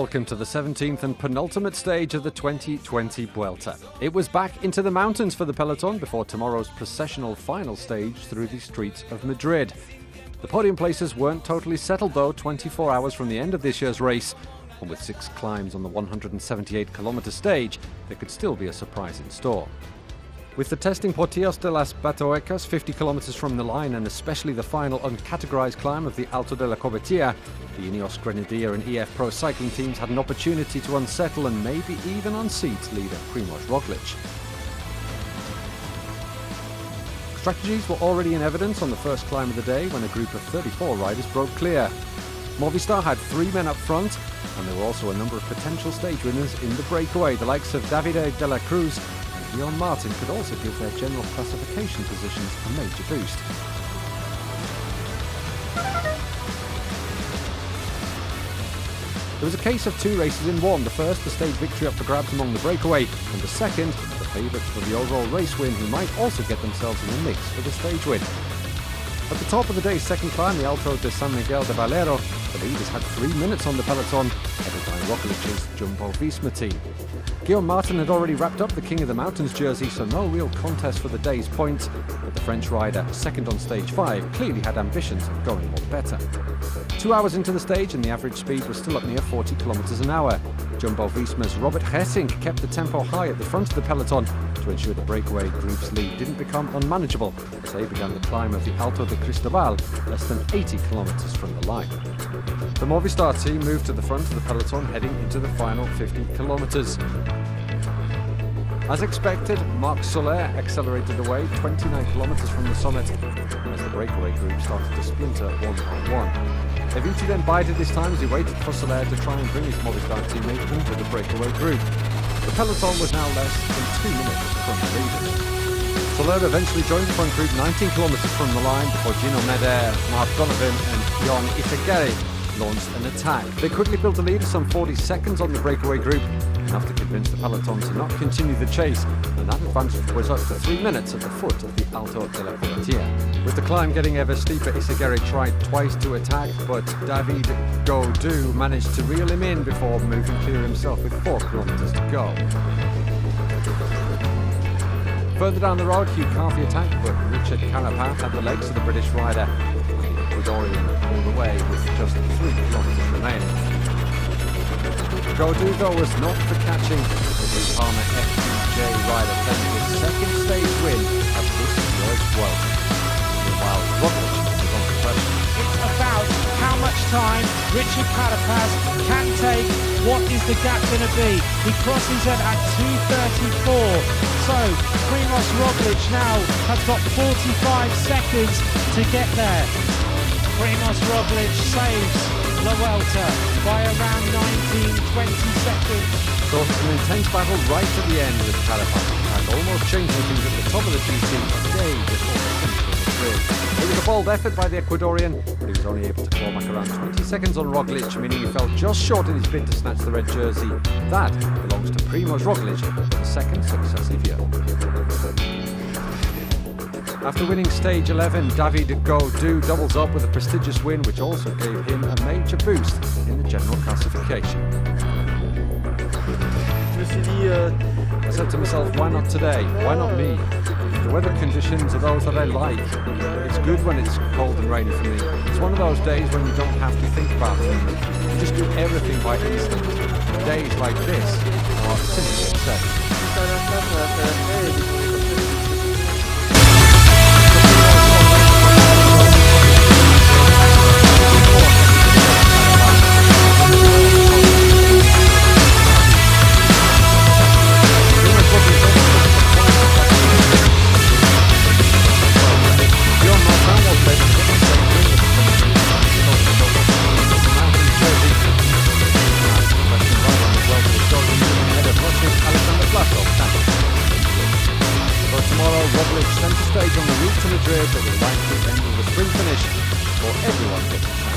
welcome to the 17th and penultimate stage of the 2020 Vuelta. It was back into the mountains for the peloton before tomorrow's processional final stage through the streets of Madrid. The podium places weren't totally settled though, 24 hours from the end of this year's race. And with 6 climbs on the 178-kilometre stage, there could still be a surprise in store. With the testing Portillos de las Batoecas 50 kilometres from the line and especially the final uncategorised climb of the Alto de la Cobertilla, the Ineos Grenadier and EF Pro cycling teams had an opportunity to unsettle and maybe even unseat leader Primož Roglič. Strategies were already in evidence on the first climb of the day when a group of 34 riders broke clear. Movistar had 3 men up front, and there were also a number of potential stage winners in the breakaway. The likes of Davide de la Cruz and Guillaume Martin could also give their general classification positions a major boost. There was a case of 2 races in one. The first, the stage victory up for grabs among the breakaway, and the second, the favourites for the overall race win who might also get themselves in the mix for the stage win. At the top of the day's second climb, the Alto de San Miguel de Valero, the leaders had 3 minutes on the peloton, headed by Roglic's Jumbo-Visma team. Guillaume Martin had already wrapped up the King of the Mountains jersey, so no real contest for the day's points, but the French rider, second on stage 5, clearly had ambitions of going more better. 2 hours into the stage and the average speed was still up near 40 kilometres an hour. Jumbo-Visma's Robert Gesink kept the tempo high at the front of the peloton to ensure the breakaway group's lead didn't become unmanageable as they began the climb of the Alto de Cristobal, less than 80 kilometres from the line. The Movistar team moved to the front of the peloton heading into the final 50 kilometres. As expected, Marc Soler accelerated away 29 kilometres from the summit as the breakaway group started to splinter one by one. Eviti then bided this time as he waited for Soler to try and bring his Movistar teammate into the breakaway group. The peloton was now less than 2 minutes from the leaders. Soler eventually joined the front group 19 kilometres from the line before Gino Meder, Mark Donovan and Jon Izagirre launched an attack. They quickly built a lead of some 40 seconds on the breakaway group, enough to convince the peloton to not continue the chase, and that advantage was up to 3 minutes at the foot of the Alto de la Cobertilla. With the climb getting ever steeper, Izagirre tried twice to attack, but David Gaudu managed to reel him in before moving clear himself with 4 kilometres to go. Further down the road, Hugh Carthy attacked, but Richard Carapaz had the legs of the British rider, Ecuadorian all the way with just 3 kilometres remaining. Gaudu though was not for catching as the Palmer FDJ rider claimed his second stage win at this year's Vuelta. Meanwhile, Roglič was on the pressure. It's about how much time Richard Carapaz can take. What is the gap going to be? He crosses it at 2:34. So Primož Roglič now has got 45 seconds to get there. Primož Roglič saves La Vuelta by around 19-20 seconds. So it's an intense battle right at the end with Carapaz and almost changing things at the top of the GC a day before the finish of Madrid. It was a bold effort by the Ecuadorian, but he was only able to claw back around 20 seconds on Roglič, meaning he fell just short in his bid to snatch the red jersey. That belongs to Primož Roglič for the second successive year. After winning stage 11, David Gaudu doubles up with a prestigious win which also gave him a major boost in the general classification. I said to myself, why not today? Why not me? The weather conditions are those that I like. It's good when it's cold and rainy for me. It's one of those days when you don't have to think about things. You just do everything by instinct. Days like this are simply accepted. Roglič centre stage on the route to Madrid that will likely end with a sprint finish for everyone.